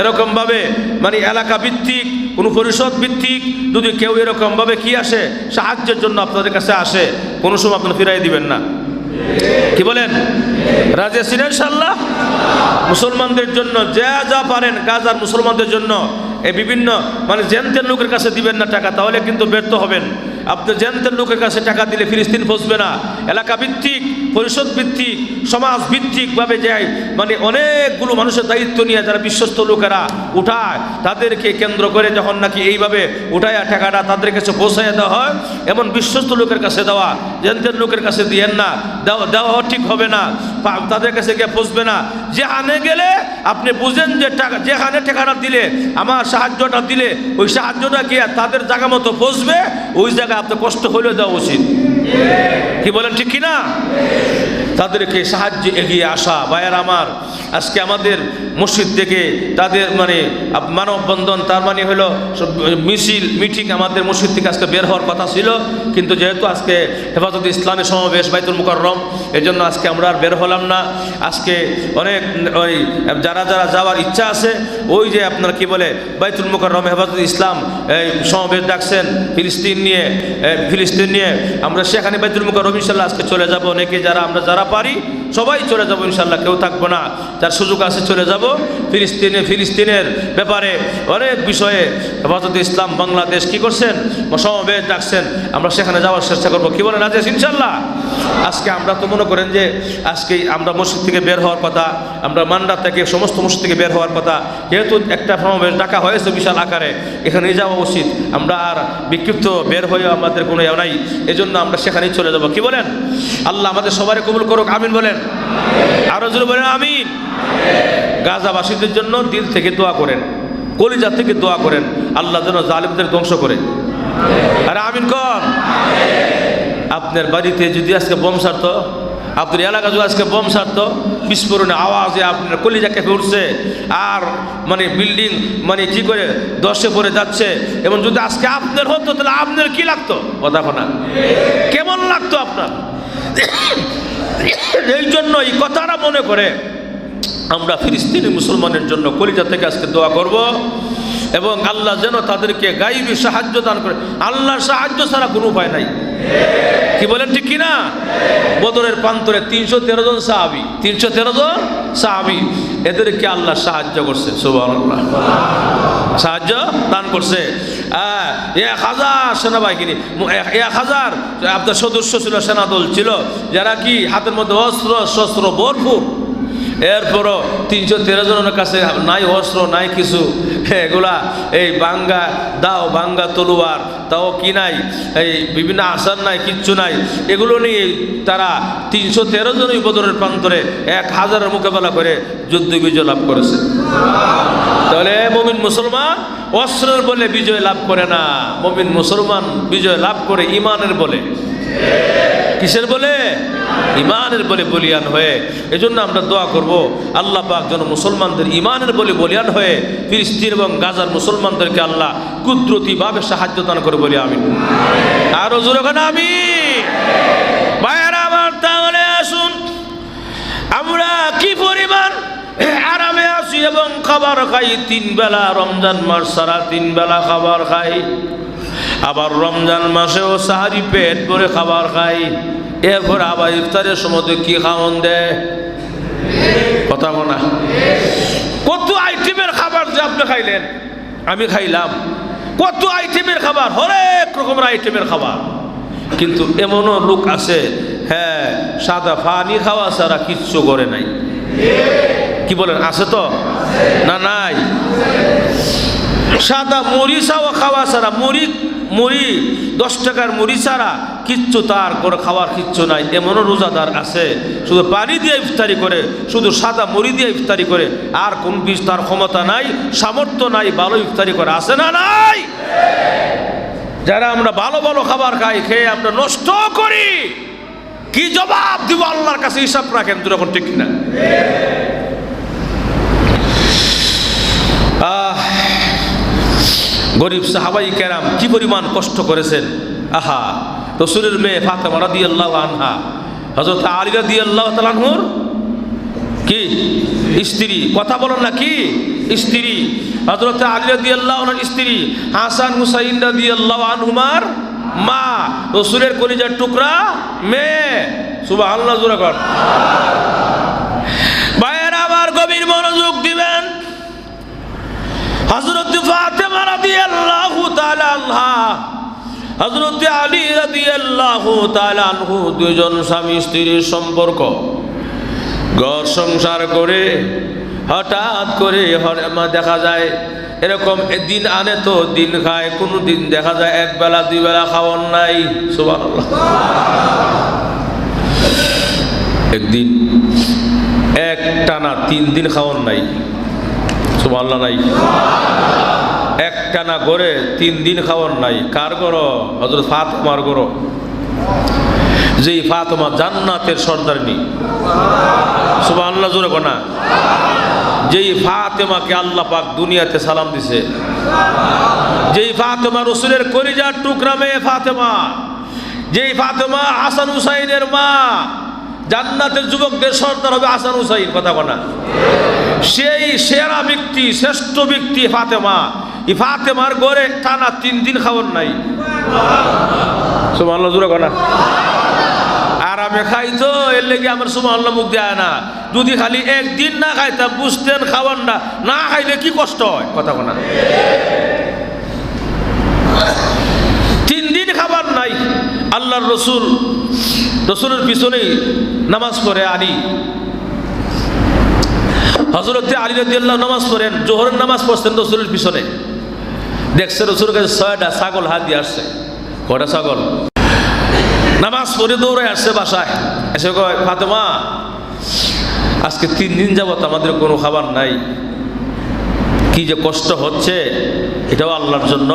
এরকমভাবে মানে এলাকা ভিত্তিক, কোনো পরিষদ ভিত্তিক যদি কেউ এরকমভাবে কি আসে সাহায্যের জন্য আপনাদের কাছে আসে, কোনো সময় আপনারা ফিরাই দিবেন না। কি বলেন? রাজি আছেন ইনশাআল্লাহ? মুসলমানদের জন্য যা পারেন গাজার মুসলমানদের জন্য এই বিভিন্ন মানে জেনতের লোকের কাছে দিবেন না টাকা, তাহলে কিন্তু ব্যর্থ হবেন। আপনি জেনতের লোকের কাছে টাকা দিলে ফিলিস্তিন পৌঁছবে না। এলাকা ভিত্তিক, পরিষদ ভিত্তিক, সমাজ ভিত্তিকভাবে যায়, মানে অনেকগুলো মানুষের দায়িত্ব নিয়ে যারা বিশ্বস্ত লোকেরা উঠায়, তাদেরকে কেন্দ্র করে যখন নাকি এইভাবে উঠায় টাকাটা তাদের কাছে পৌঁছায় দেওয়া হয়, এমন বিশ্বস্ত লোকের কাছে দেওয়া, জেনতের লোকের কাছে দিয়েন না, দেওয়া ঠিক হবে না, তাদের কাছে গিয়ে পৌঁছবে না। যেখানে গেলে আপনি বুঝেন যে টাকা, যেখানে টাকাটা দিলে, আমার সাহায্যটা দিলে, ওই সাহায্যটা গিয়ে তাদের জায়গা মতো পৌঁছবে, ওই জায়গায় আপনার কষ্ট হলেও দেওয়া উচিত। কি বলেন ঠিক কিনা? তাদেরকে সাহায্যে এগিয়ে আসা। ভাইয়ের আমার, আজকে আমাদের মসজিদ থেকে তাদের মানববন্ধন, তার মানে হলো মিটিং আমাদের মসজিদ থেকে আজকে বের হওয়ার কথা ছিল, কিন্তু যেহেতু আজকে হেফাজতে ইসলামী সমাবেশ বাইতুল মুকাররম, এর জন্য আজকে আমরা আর বের হলাম না। আজকে অনেক ওই যারা যাওয়ার ইচ্ছা আছে, ওই যে আপনার কি বলে বাইতুল মুকাররম হেফাজতে ইসলাম এই সমাবেশ ডাকছেন ফিলিস্তিন নিয়ে, আমরা সেখানে বাইতুল মুকাররম ইনশাল্লাহ আজকে চলে যাব। অনেকে যারা পারি সবাই চলে যাব ইনশাল্লাহ, কেউ থাকবো না। যার সুযোগ আছে চলে যাব। ফিলিস্তিনের ব্যাপারে অনেক বিষয়ে হেফাজতে ইসলাম বাংলাদেশ কি করছেন, সমাবেশ ডাকছেন, আমরা সেখানে যাওয়ার চেষ্টা করবো। কি বলেন আজ ইনশাল্লাহ? আজকে আমরা তো মনে করেন যে আজকে আমরা মসজিদ থেকে বের হওয়ার কথা, আমরা মান্ডা থেকে সমস্ত মসজিদ থেকে বের হওয়ার কথা, যেহেতু একটা সমাবেশ ডাকা হয়েছে বিশাল আকারে, এখানে যাওয়া উচিত। আমরা আর বিক্ষিপ্ত বের হয়ে আমাদের কোনো নাই, এজন্য আমরা সেখানেই চলে যাব। কি বলেন? আল্লাহ আমাদের সবারই কবুল করুক, আমিন বলেন। আরো জোরে বলেন আমিন। গাজাবাসীদের জন্য দিল থেকে দোয়া করেন, কলিজা থেকে দোয়া করেন, আল্লাহ যেন জালিমদের ধ্বংস করে। আরে আমিন কর। আপনার বাড়িতে যদি আজকে বোম ছাড়তো, আপনার এলাকা যদি আজকে বোম ছাড়তো, বিস্ফোরণে আওয়াজে আপনার কলিজা কেঁপে উঠছে, আর বিল্ডিং কি করে দশে পড়ে যাচ্ছে, এবং যদি আজকে আপনার হতো তাহলে আপনার কি লাগতো? কথা না, কেমন লাগতো আপনার? এই জন্য এই কথাটা মনে করে আমরা ফিলিস্তিনি মুসলমানের জন্য কলিজা থেকে আজকে দোয়া করব, এবং আল্লাহ যেন তাদেরকে গায়বী সাহায্য দান করে। আল্লাহর সাহায্য ছাড়া কোনো উপায় নাই। কি বলেন ঠিক কিনা? বদরের প্রান্তরে 313 জন সাহাবী, এদেরকে আল্লাহ সাহায্য করছে। সুবহানাল্লাহ, সাহায্য দান করছে। 1000 সেনাবাহিনী, 1000 আপনার সদস্য ছিল, সেনাদল ছিল, যারা কি হাতের মধ্যে অস্ত্র শস্ত্র ভরপুর। এরপরও 313 জনের কাছে নাই অস্ত্র, নাই কিছু, এগুলা এই বাঙ্গা তলোয়ার, তাও কি নাই, এই বিভিন্ন আসার নাই, কিচ্ছু নাই। এগুলো নিয়ে তারা 313 জনই বদরের প্রান্তরে 1000-এর মোকাবেলা করে যুদ্ধ বিজয় লাভ করেছে। তাহলে মুমিন মুসলমান অস্ত্রের বলে বিজয় লাভ করে না, মুমিন মুসলমান বিজয় লাভ করে ইমানের বলে। কিসের বলে? ইমানের বলে বলিয়ান হয়ে। এজন্য আমরা দোয়া করব, আল্লাহ পাক যেন মুসলমানদের ইমানের বলে বলিয়ান হয়ে ফিলিস্তিন এবং গাজার মুসলমানদেরকে আল্লাহ কুদরতিভাবে সাহায্য দান করে বলি আমিন। আরো জোরে বলেন আমিন। ভাইয়েরা আমার, তাহলে আসুন আমরা কি পরিমাণ আরামে আছি এবং খাবার খাই। 3 বেলা রমজান মাস সারা 3 বেলা খাবার খাই, আবার রমজান মাসেও সাহারি পেট ভরে খাবার খাই। এরপর আবার ইফতারের সময় কি খাওয়ান দেয়? কথা বলা। কত আইটেমের খাবার যে আপনি খাইলেন, আমি খাইলাম, কত আইটেমের খাবার, হরেক রকমের আইটেমের খাবার। কিন্তু এমনও লোক আছে, হ্যাঁ, সাদা পানি খাওয়া ছাড়া কিচ্ছু করে নাই। কি বলেন? আছে তো না? নাই। সাদা মুড়ি খাওয়া ছাড়া, মুড়ি 10 টাকার মুড়ি ছাড়া কিচ্ছু তার করে খাওয়ার কিচ্ছু নাই। এমনও রোজাদার আছে শুধু পানি দিয়ে ইফতারি করে, শুধু সাদা মুড়ি দিয়ে ইফতারি করে, আর কোন তার ক্ষমতা নাই, সামর্থ্য নাই ভালো ইফতারি করে। আছে না নাই? যারা আমরা ভালো ভালো খাবার খাই, খেয়ে আমরা নষ্ট করি, কি জবাব দিব আল্লাহর কাছে? হিসাব রাখেন তো, যখন ঠিক না। গরিব সাহাবাই কেরাম কি পরিমাণ কষ্ট করেছেন। আহা, রাসূলের মেয়ে ফাতেমা রাদিয়াল্লাহু আনহা, হযরত আলী রাদিয়াল্লাহু তাআলা আনহুর কি স্ত্রী, কথা বলেন না, কি স্ত্রী, হযরত আলী রাদিয়াল্লাহু আনহুর স্ত্রী, হাসান হুসাইন রাদিয়াল্লাহু আনহুমার মা, রাসূলের কলিজার টুকরা মেয়ে। সুবহানাল্লাহ, জোরে কর। ভাইয়েরা আমার, গভীর মনোযোগ দিবেন। হযরত ফাতেমা রাদিয়াল্লাহু তাআলা আনহা, হযরত আলী রাদিয়াল্লাহু তাআলা আনহু, দুইজন স্বামী স্ত্রীর সম্পর্ক। ঘর সংসার করে হঠাৎ করে দেখা যায় এরকম দিন আনে তো দিন খায়, কোনো দিন দেখা যায় 1 বেলা 2 বেলা খাওয়ার নাই। সুবহানাল্লাহ। একদিন একটানা 3 দিন খাওয়ার নাই। সুবহানাল্লাহ, নাই। একটানা করে 3 দিন খাওয়ার নাই। কার গরো? হযরত ফাতেমার গরো। যেই ফাতেমা জান্নাতের সর্দারনী, সুবহানাল্লাহ, জোরে কোনা। যেই ফাতেমাকে আল্লাহ পাক দুনিয়াতে সালাম দিছে, যেই ফাতেমা রসুলের কলিজার টুকরা মেয়ে ফাতেমা, যেই ফাতেমা হাসান হুসাইনের মা, জান্নাতের যুবকদের সর্দার হবে হাসান হুসাইন, কথা কোনা। সেই সেরা ব্যক্তি, শ্রেষ্ঠ ব্যক্তি ফাতেমা। এই ফাতেমার ঘরে টানা 3 দিন খাবার নাই। সুবহানাল্লাহ, জোরে কোনা। আর আমি খাইতো, এর লেগে আমার সুবহানাল্লাহ মুখ দেয় না। যদি খালি একদিন না খাইতাম বুঝতেন খাবার না খাইলে কি কষ্ট হয়, কথা কোনা। 3 দিন খাবার নাই। আল্লাহর রসুলের পিছনেই নামাজ পড়ে আলী, হযরত আলী রাদিয়াল্লাহু নামাজ পড়েন, জোহরের নামাজ পড়ছেন রসুলের পিছনে। দেখছে রসুলের কাছে 6টা ছাগল হাত দিয়ে আসছে। কয়টা ছাগল? নামাজ পড়ে দৌড়ে আসছে বাসায়, এসে কয়, ফাতেমা আজকে 3 দিন যাবত আমাদের কোনো খাবার নাই, কি যে কষ্ট হচ্ছে, এটাও আল্লাহর জন্য।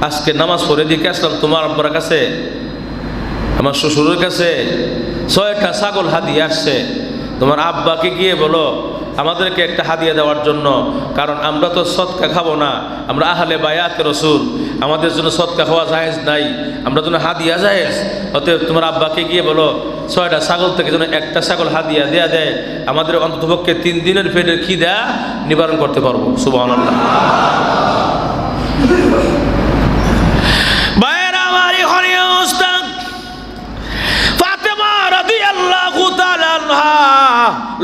আজকে নামাজ পড়ে দিকে আসলাম তোমার আব্বার কাছে, আমার শ্বশুরের কাছে 6টা ছাগল হাদিয়া আসছে। তোমার আব্বাকে গিয়ে বলো আমাদেরকে একটা হাদিয়া দেওয়ার জন্য, কারণ আমরা তো সদকা খাবো না, আমরা আহলে বায়াতে রসুল, আমাদের জন্য সদকা খাওয়া জায়েজ নাই, আমরা জন্য হাদিয়া জায়েজ। অতএব তোমার আব্বাকে গিয়ে বলো 6টা ছাগল থেকে যেন একটা ছাগল হাদিয়া দেয়, আমাদের অন্ততপক্ষে 3 দিনের পেটের খিদা নিবারণ করতে পারবো। সুবহানাল্লাহ।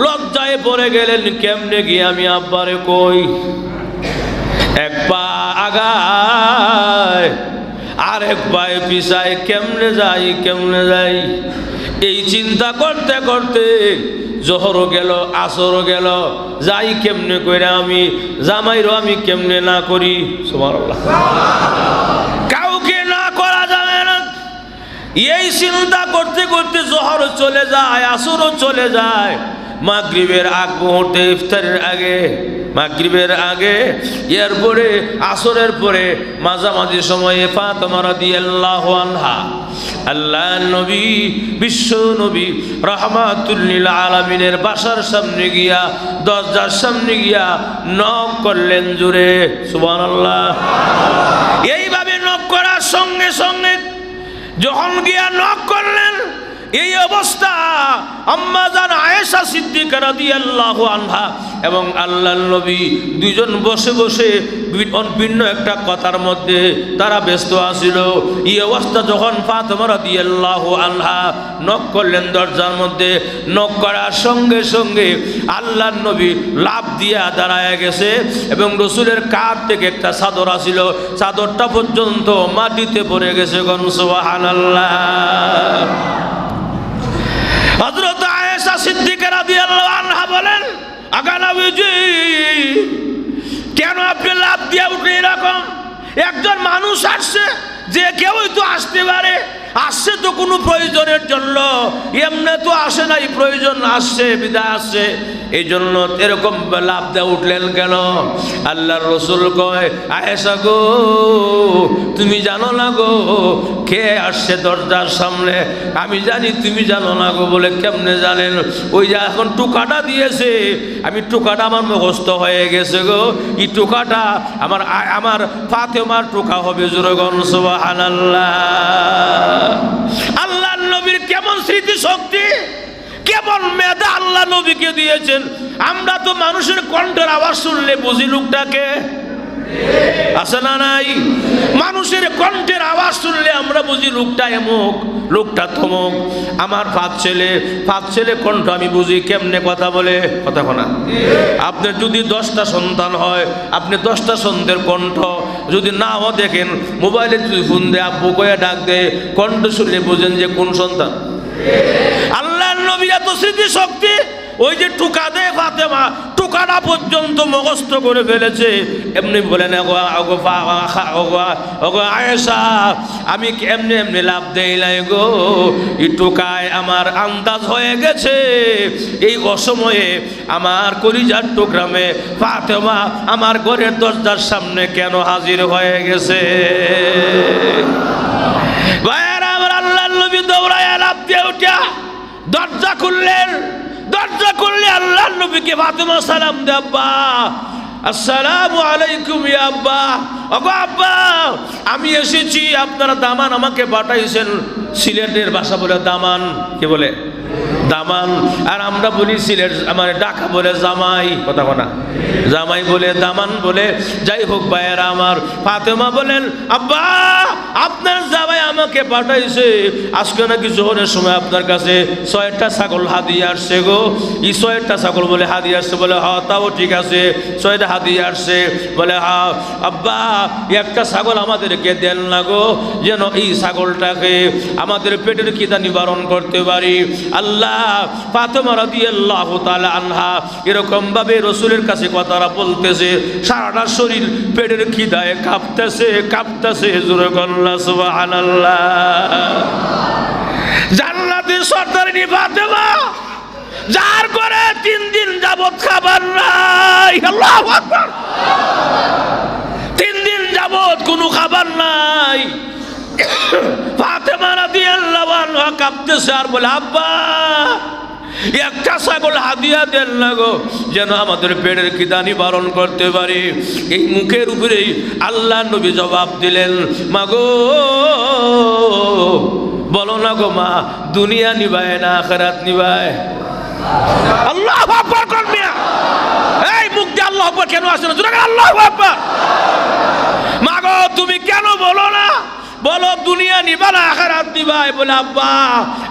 লজ্জায় পড়ে গেলেন, কেমনে গিয়ে আমি আব্বারে কই। এক পা আগায় আর এক পায়ে পিছায়, কেমনে যাই। এই চিন্তা করতে করতে জোহরও গেল, আসরও গেল, যাই কেমনে কইরা আমি জামাইরও আমি কেমনে না করি। সুবহানাল্লাহ। কাউকে না করা যাবে না। এই চিন্তা করতে করতে জোহরও চলে যায়, আসরও চলে যায়, মাগরিবের আগ মুহূর্তে, ইফতারের আগে, মাগরিবের আগে, এরপরে আসরের পরে মাঝামাঝি সময়ে ফাতেমা রাদিয়াল্লাহু আনহা, আল্লাহর নবী, বিশ্ব নবী রাহমাতুল লিল আলামিনের বাসার সামনে গিয়া, দরজার সামনে গিয়া নক করলেন জোরে। সুবহানাল্লাহ। এইভাবে নক করার সঙ্গে সঙ্গে যখন গিয়া নক করলেন, এই অবস্থা আম্মা জান আয়েশা সিদ্দিকা রাদিয়াল্লাহু আনহা এবং আল্লাহর নবী দুইজন বসে বসে ভিন্ন একটা কথার মধ্যে তারা ব্যস্ত আছিল। এই অবস্থা যখন ফাতেমা রাদিয়াল্লাহু আনহা নক করলেন দরজার মধ্যে, নক করার সঙ্গে সঙ্গে আল্লাহর নবী লাফ দিয়া দাঁড়ায় গেছে এবং রসুলের কাঁধ থেকে একটা চাদর আছিল, চাদরটা পর্যন্ত মাটিতে পড়ে গেছে। সুবহানাল্লাহ। হযরত আয়েশা সিদ্দিকা রাদিয়াল্লাহু আনহা বলেন, আগা নবীজি কেন আপনি লাফ দিয়ে উঠে এরকম? একজন মানুষ আসছে, যে কেউই তো আসতে পারে, আসছে তো কোনো প্রয়োজনের জন্য, এমনি তো আসে নাই, প্রয়োজন আসছে বিদায় আসছে, এই জন্য এরকম লাফ দিয়ে উঠলেন কেন? আল্লাহর রসুল কয়, আয়েশা গো তুমি জানো না গো কে আসছে দরজার সামনে? আমি জানি তুমি জানো না গো। বলে কেমনে জানেন? ওই যে এখন টুকাটা দিয়েছে, আমি টুকাটা আমার মুখস্থ হয়ে গেছে গো, এই টুকাটা আমার ফাতেমার টুকা হবে। জোরগণ সুবহানাল্লাহ। আল্লাহর নবীর কেমন স্মৃতি শক্তি, কেমন মেধা আল্লাহ নবীকে দিয়েছেন। আমরা তো মানুষের কণ্ঠের আওয়াজ শুনলে বুঝি লোকটাকে, আছে না নাই? মানুষের কণ্ঠের আওয়াজ শুনলে আমরা বুঝি লোকটা এমুক, লোকটা তমুক। আমার পাঁচ ছেলে কণ্ঠ আমি বুঝি কেমনে কথা বলে, কথা কোনা। আপনার যদি 10টা সন্তান হয়, আপনি 10টা সন্তানের কণ্ঠ যদি নাও দেখেন, মোবাইলে যদি ফোন দেয়, আব্বু কয়ে ডাক দেয়, কণ্ঠ শুনলে বুঝেন যে কোন সন্তান। আল্লাহর নবী এত স্মৃতি শক্তি, ওই যে টুকা দেয় ফাতেমা, টুকাটা পর্যন্ত মুখস্থ করে ফেলেছে। এমনি বলেন, আয়েশা আমি এমনি এমনি লাভ দেই নাই গো, এই টুকায় আমার আন্দাজ হয়ে গেছে এই অসময়ে আমার কলিজার টুকরামে ফাতেমা আমার ঘরের দরজার সামনে কেন হাজির হয়ে গেছে। ভাইয়ারা আমার, আল্লাহর নবী দৌড়ায় লাভ দিয়ে উঠা দরজা খুললেন, দরজা খুললে আল্লাহর নবীকে ফাতেমা সালাম দেয়, আব্বা আসসালামু আলাইকুম ইয়া আব্বা। ওগো আব্বা, আমি এসেছি, আপনারা দামান আমাকে পাঠাইছেন। সিলেটের ভাষা বলে দামান, কি বলে দামান, আর আমরা বলি সিলেট মানে ঢাকা বলে জামাই, কথা কথা জামাই বলে দামান বলে। যাই হোক ভাইয়েরা আমার, ফাতেমা বলেন আব্বা আপনার জামাই আমাকে পাঠাইছে, আজকে নাকি জোহরের সময় আপনার কাছে 6টা ছাগল হাদিয়া আসছে গো। এই 6টা ছাগল বলে হাদিয়া আসছে, বলে হ্যাঁ তাও ঠিক আছে, 6টা হাদিয়া আসছে। বলে হ্যাঁ আব্বা একটা ছাগল আমাদেরকে দেন না গো, যেন এই ছাগলটাকে আমাদের পেটের খিদা নিবারণ করতে পারি। আল্লাহ ফাতেমা রাদিয়াল্লাহু তাআলা আনহা এরকম ভাবে রাসূলের কাছে কথাটা বলতেছে, সারাটা শরীর পেটের খিদায় কাঁপতেছে কাঁপতেছে। জোরে বলুন সুবহানাল্লাহ। জান্নাতের সর্দারিনী ফাতেমা, যার করে 3 দিন যাবত খাবার নাই। আল্লাহু আকবার। 3 দিন যাবত কোনো খাবার নাই। ফাতেমা রাদিয়াল্লাহু আনহা কাঁপতেছে আর বলে আব্বা একটা ছাগল হাদিয়া দেন না গো, যেন আমাদের পেটের খিদা নিবারণ করতে পারি। এই মুখের উপরেই আল্লাহ নবী জবাব দিলেন, মা গো বলো না গো মা, দুনিয়া নিবায় না আখিরাত নিবায়? আল্লাহু আকবার করবে। এই মুখ দিয়ে আল্লাহু আকবার কেন আসে না? জোরে আল্লাহু আকবার। মা গো তুমি কেন বলো না, বলো দুনিয়া নিবা না আখিরাত নিবাই? বলে আব্বা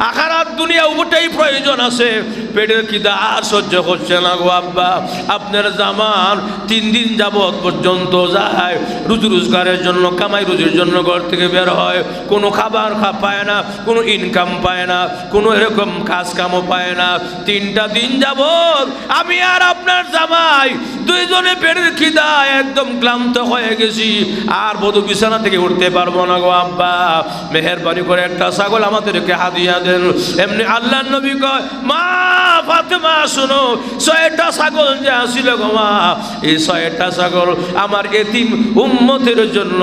আখিরাত দুনিয়া উভয়টাই প্রয়োজন আছে, পেটের খিদা আর সহ্য করছে না গো আব্বা। আপনার জামান 3 দিন যাবত পর্যন্ত যায় রুজি রোজগারের জন্য, কামাই রুজির জন্য ঘর থেকে বের হয়, কোনো খাবার পায় না, কোনো ইনকাম পায় না, কোনো এরকম কাজ কামও পায় না। 3টা দিন যাবত আমি আর আপনার জামাই দুইজনে পেটের খিদা একদম ক্লান্ত হয়ে গেছি, আর বধূ বিছানা থেকে উঠতে পারবো না গো আব্বা, মেহেরবানি করে একটা ছাগল আমাদেরকে হাদিয়া দেন। এমনি আল্লাহর নবী কয়, মা ফাতেমা শুনো, 6টা ছাগল যে আসিল গো মা, এই 6টা ছাগল আমার এতিম উম্মতের জন্য,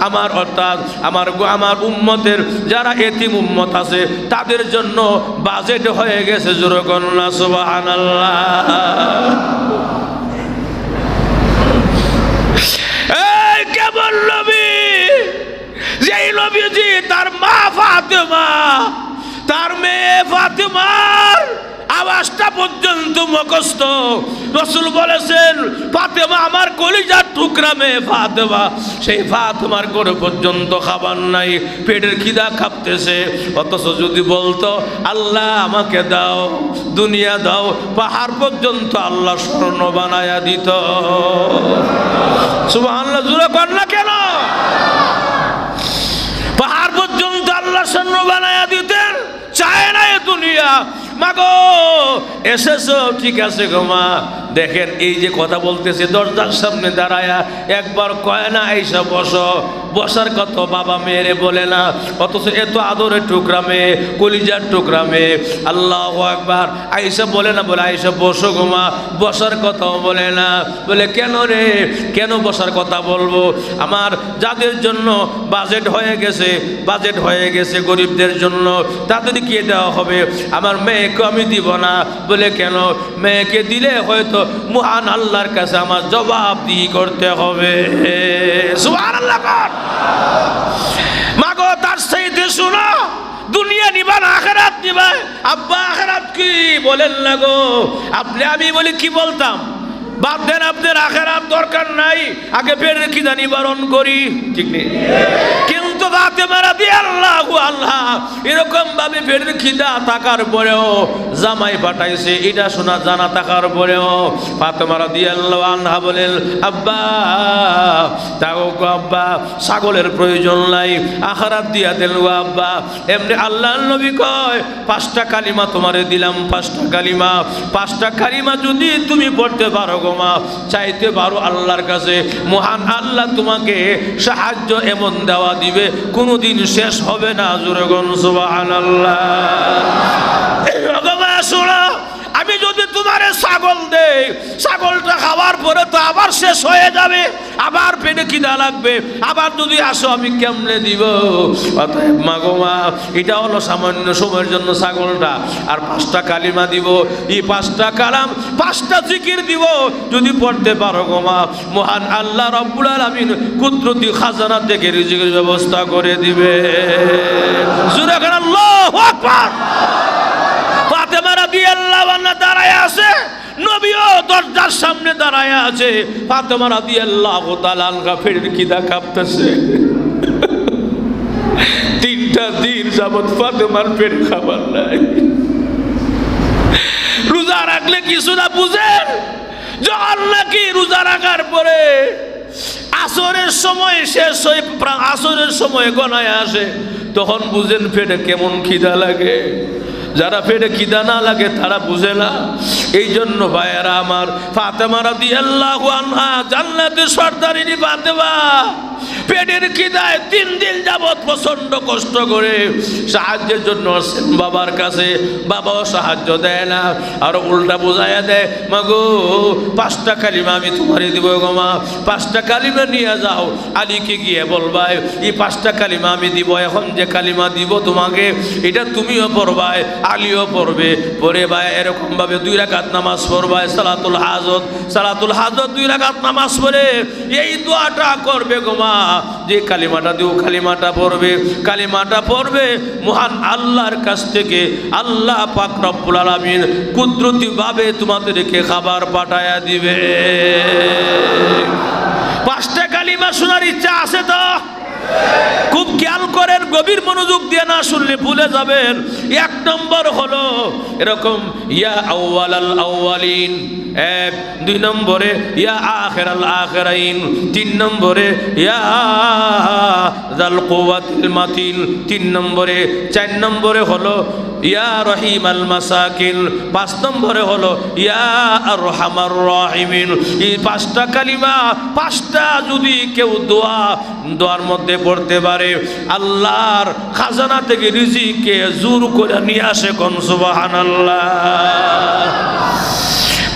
আমার অর্থাৎ আমার উম্মতের যারা এতিম উম্মত আছে তাদের জন্য বাজেট হয়ে গেছে। জোরে বলুন না সুবহানাল্লাহ। এই কেমন নবী, যেই নবীজি তার মা ফাতেমা, তার মেয়ে ফাতেমার আওয়াজটা পর্যন্ত মুখস্থ। রাসূল বলেছেন ফাতেমা আমার কলিজার টুকরা মেয়ে ফাতেমা, সেই ফাতেমার ঘরে পর্যন্ত খাবার নাই, পেটের খিদা কাঁপতেছে। অথচ যদি বলতো আল্লাহ আমাকে দাও, দুনিয়া দাও, পাহাড় পর্যন্ত আল্লাহ স্বর্ণ বানায়া দিত। সুবহানাল্লাহ। জোরে কর না কেন? পাহাড় পর্যন্ত আল্লাহ স্বর্ণ বানায়া দিতেন, চায় না এ দুনিয়া। মাগো এসেছো ঠিক আছে গো মা, দেখেন এই যে কথা বলতেছে দরজার সামনে দাঁড়ায়া একবার কয় না আইসা বসো, বসার কথা বাবা মেয়েরে বলে না, অথচ এত আদরের টুকরা মেয়ে, কলিজার টুকরা মেয়ে। আল্লাহু আকবার। আইসা বলে না, বলে আইসা বসো গো মা, বসার কথাও বলে না। বলে কেন রে, কেন বসার কথা বলবো? আমার যাদের জন্য বাজেট হয়ে গেছে গরিবদের জন্য, তাদেরকে দেওয়া হবে, আমার মেয়েকে আমি দিব না। বলে কেন? মেয়েকে দিলে হয়তো মহান আল্লাহর কাছে আমার জবাবদিহি করতে হবে। সুবহানাল্লাহ। মাগো তার চাইতে শোনো, দুনিয়া নিবা না আখিরাত নিবা? আব্বা আখিরাত কি বলেন না গো আপনি? আমি বলি কি বলতাম, বাপ দেন আপনার আখিরাত দরকার নাই, আগে পেটের খিদা নিবারণ করি, ঠিক নেই? কিন্তু ফাতেমা রাদিয়াল্লাহু আনহা এরকম ভাবে পেটের খিদা থাকার পরেও জামাই পাঠাইছে, এটা শোনা জানা থাকার পরেও ফাতেমা রাদিয়াল্লাহু আনহা বলেন আব্বা তাও গো আব্বা ছাগলের প্রয়োজন নাই, আখিরাত দিয়া দেন গো আব্বা। এমনি আল্লাহর নবী কয় 5টা কালিমা তোমারে দিলাম, 5টা কালিমা যদি তুমি পড়তে পারো গো মা, চাইতে পারো আল্লাহর কাছে, মহান আল্লাহ তোমাকে সাহায্য এমন দেওয়া দিবে কোনোদিন শেষ হবে না। জোরে বলুন সুবহানাল্লাহ। শোনো, আমি যদি তোমারে ছাগল দেই, ছাগলটা খাওয়ার তারপরে তো আবার শেষ হয়ে যাবে, আবার পেটে খিদা লাগবে, আবার যদি আসো আমি কেমনে দিব? অতএব মাগো মা, এটা হলো সামান্য সময়ের জন্য ছাগলটা, আর 5টা কালিমা দিব, এই 5টা কালাম 5টা জিকির দিব, যদি পড়তে পারো গো মা, মহান আল্লাহ রব্বুল আলামিন কুদরতি খাজানা থেকে রিজিকের ব্যবস্থা করে দিবে। জোরে করে আল্লাহু আকবার। ফাতেমা রাদিয়াল্লাহু আনহা দাঁড়ায় আছে, নবীও দরজার সামনে দাঁড়ায় আছে। ফাতেমা রাদিয়াল্লাহু তাআলা আনহা পেটের খিদা কাঁপতেছে। 3টা দিন যাবত ফাতেমার পেট খাবার নাই। রোজা রাখলে কিছু না বুঝেন, যখন নাকি রোজা রাখার পরে আসরের সময় শেষ হয়ে আসরের সময় গণায় আসে, তখন বুঝেন পেটে কেমন খিদা লাগে। যারা পেটে খিদা না লাগে তারা বুঝে না। এই জন্য ভাইয়েরা আমার, ফাতেমা রাদিয়াল্লাহু আনহা জান্নাতের সর্দারিনী ফাতেমা পেটের খিদায় 3 দিন যাবত প্রচন্ড কষ্ট করে সাহায্যের জন্য আসেন বাবার কাছে। বাবাও সাহায্য দেয় না, আর উল্টা বুঝাইয়া দেয়, মাগো 5টা কালিমা আমি তোমারে দিব গো মা, 5টা কালিমা নিয়ে যাও, আলীকে গিয়ে বলবাই এই 5টা কালিমা আমি দিব। এখন যে কালিমা দিব তোমাকে, এটা তুমিও পড়বাই, আলীও পড়বে। পরে ভাই এরকম ভাবে 2 রাকাত নামাজ পড়বাই, সালাতুল হাজত 2 রাকাত নামাজ পড়ে এই দোয়াটা করবে গো মা, যে কালিমাটা দিও কালিমাটা পড়বে, মহান আল্লাহর কাছ থেকে আল্লাহ পাক রব্বুল আলামিন কুদরতি ভাবে তোমাদেরকে খাবার পাঠায়া দিবে। 5টা কালিমা শোনার ইচ্ছা আছে তো? খুব খেয়াল করেন, গভীর মনোযোগ দিয়ে না শুনলে ভুলে যাবেন। 1 নম্বর হলো এরকম, ইয়া আউয়ালাল আউয়ালিন, 1। 2 নম্বরে ইয়া আখিরাল আখিরাইন, 3 নম্বরে ইয়া যাল কুওয়াতিল মাতিন, 3 নম্বরে। 4 নম্বরে হলো ইয়া রহিমাল মাসাকিন, 5 নম্বরে হলো ইয়া আরহামার রাহিমিন। এই 5টা কালিমা, 5টা যদি কেউ দোয়ার মধ্যে পড়তে পারে, আল্লাহর খাজানা থেকে রিজিককে জোর করে নিয়ে আসে। কোন সুবহানাল্লাহ।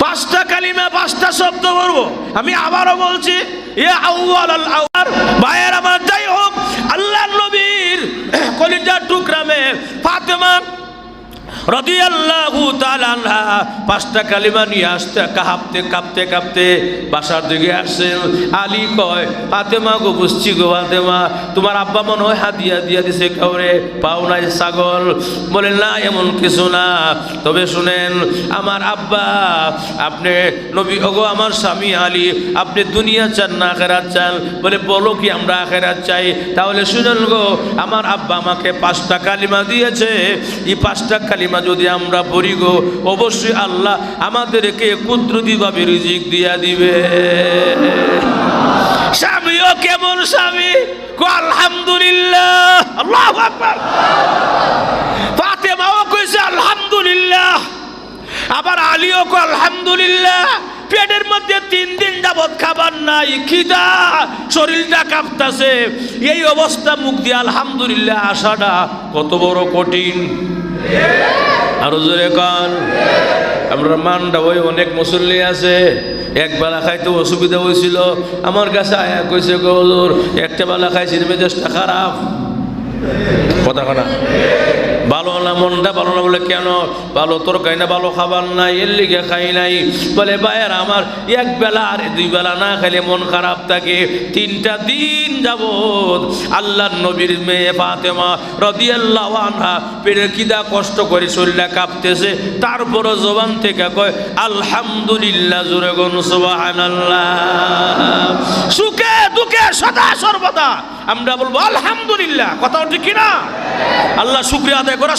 5টা কালিমা, 5টা শব্দ বলবো, আমি আবারও বলছি, ইয়া আউয়ালাল আউয়াল। ভাইয়ের আমার, যাই হোক, আল্লাহর নবীর কলিজার টুকরা মেয়ে ফাতেমা রাদিয়াল্লাহু তাআলা আনহা 5টা কালিমা নিয়ে আসতে কাঁপতে বাসার দিকে আসছেন। আলী কয়, ফাতেমা গো, বুঝছি গো ফাতেমা, তোমার আব্বা মনে হয় হাদিয়া দিয়া দিছে কাউরে, পাও নাই ছাগল। বলে না, এমন কিছু না, তবে শুনেন আমার আব্বা, আপনি নবী ওগো আমার স্বামী আলী, আপনি দুনিয়া চান না আখিরাত চান? বলে বলো কি, আমরা আখিরাত চাই। তাহলে শুনেন গো, আমার আব্বা আমাকে 5টা কালিমা দিয়েছে, এই 5টা কালিমা যদি আমরা পড়ি গো, অবশ্যই আল্লাহ আমাদেরকে কুদরতিভাবে রিজিক দিয়া দিবে। স্বামীও কেমন স্বামী, আলহামদুলিল্লাহ, আল্লাহু আকবার। ফাতেমাও কইছে আলহামদুলিল্লাহ, আবার আলীও কয় আলহামদুলিল্লাহ। পেটের মধ্যে 3 দিন যাবত খাবার নাই, খিদা, শরীরটা কাঁপতাছে। এই অবস্থা মুখ দিয়ে আলহামদুলিল্লাহ আসাটা কত বড় কঠিন। আরো জোরে কান। আমরা মানটা ওই অনেক মুসল্লি আছে, একবেলা খাইতে অসুবিধা হয়েছিল, আমার কাছে আয়া কইছে, গো হুজুর একটা বেলা খাইছি, মেজাজটা খারাপ। কথা না, ভালো না, মনটা ভালো না। বলে কেন? ভালো তরকারি না, ভালো খাবার নাই, এর লিগে খাই নাই। বলে ভাইয়ের আমার, 1 বেলা আর 2 বেলা না খাইলে মন খারাপ থাকে। 3টা দিন যাবত আল্লাহর নবীর মেয়ে ফাতেমা রাদিয়াল্লাহু আনহা পেটের খিদা কষ্ট করে শরীরটা কাঁপতেছে, তারপরও জবান থেকে কয় আলহামদুলিল্লাহ। জোরে গন সুবহানাল্লাহ। সুখে দুঃখে সদা সর্বদা আমরা বলবো আলহামদুলিল্লাহ। কথা ঠিক না? আল্লাহ শুকরিয়া আদায় করা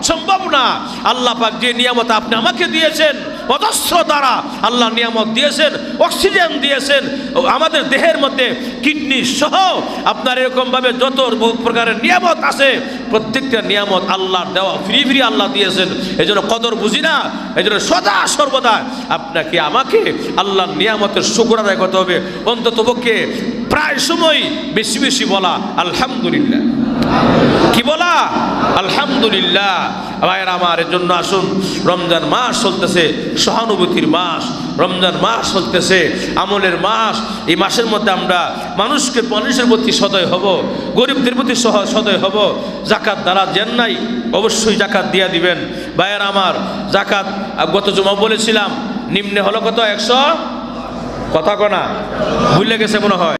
সম্ভব না। আল্লাহ পাক যে নিয়ামত আপনি আমাকে দিয়েছেন, অজস্র দ্বারা আল্লাহ নিয়ামত দিয়েছেন, অক্সিজেন দিয়েছেন, আমাদের দেহের মধ্যে কিডনি সহ আপনার এরকমভাবে যত প্রকারের নিয়ামত আছে, প্রত্যেকটা নিয়ামত আল্লাহর দেওয়া, ফ্রি আল্লাহ দিয়েছেন। এই জন্য কদর বুঝি না, এই জন্য সদা সর্বদা আপনাকে আমাকে আল্লাহর নিয়ামতের শুকর আদায় করতে হবে। অন্তত পক্ষে প্রায় সময় বেশি বলা আলহামদুলিল্লাহ। কি বলা? আলহামদুলিল্লাহ। ভাইয়ের আমার, এর জন্য আসুন, রমজান মাস চলতেছে, সহানুভূতির মাস। রমজান মাস চলতেছে, আমলের মাস। এই মাসের মধ্যে আমরা মানুষের প্রতি সদয় হব, গরিবদের প্রতি সদয় হব। জাকাত দ্বারা দেন নাই, অবশ্যই জাকাত দিয়া দিবেন। ভাইয়ের আমার, জাকাত গত জুমা বলেছিলাম নিম্নে হলো কত, 100 কথা কনা ভুলে গেছে মনে হয়।